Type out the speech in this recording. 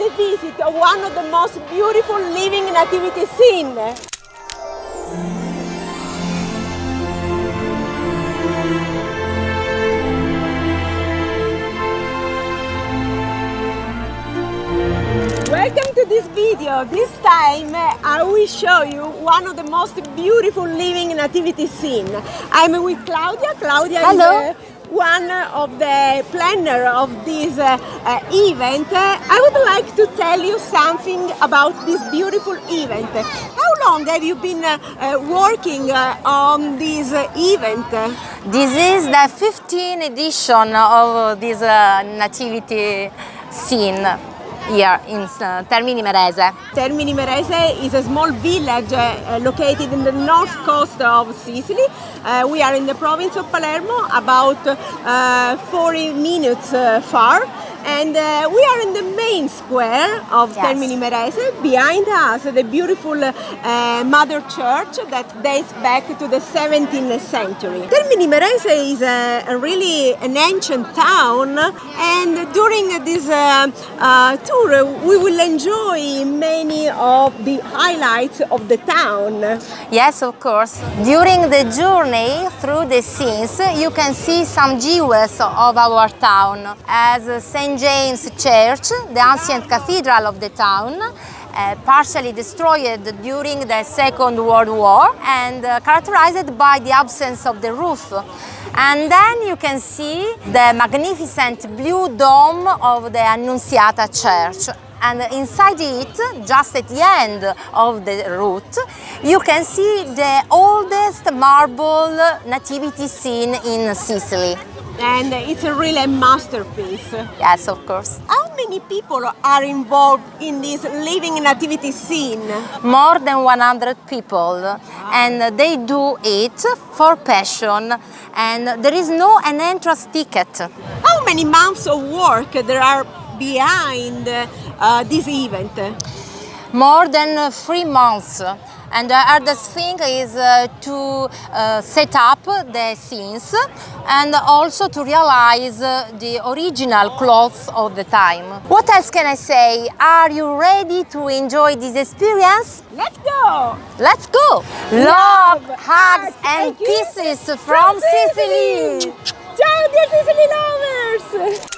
the visit of one of the most beautiful living nativity scene. Welcome to this video. This time I will show you one of the most beautiful living nativity scene. I'm with Claudia. Claudia Hello. is one of the planner of this event. I would like to tell you something about this beautiful event. How long have you been working on this event? This is the 15th edition of this nativity scene here in Termini Imerese. Termini Imerese is a small village located in the north coast of Sicily. We are in the province of Palermo, about 40 minutes far. And we are in the main square of Termini Imerese. Behind us, the beautiful Mother Church that dates back to the 17th century. Termini Imerese is really an ancient town, and during this tour we will enjoy many of the highlights of the town. Yes, of course. During the journey through the scenes, you can see some jewels of our town, as St. James Church, the ancient cathedral of the town, partially destroyed during the Second World War and characterized by the absence of the roof. And then you can see the magnificent blue dome of the Annunziata Church. And inside it, just at the end of the route, you can see the oldest marble nativity scene in Sicily. And it's a really masterpiece. Yes, of course. How many people are involved in this living nativity scene? More than 100 people, and they do it for passion, and there is no an entrance ticket. How many months of work there are behind this event? More than 3 months. And the hardest thing is to set up the scenes and also to realize the original clothes of the time. What else can I say? Are you ready to enjoy this experience? Let's go! Let's go! Love, hugs and kisses from Sicily! Ciao dear Sicily lovers!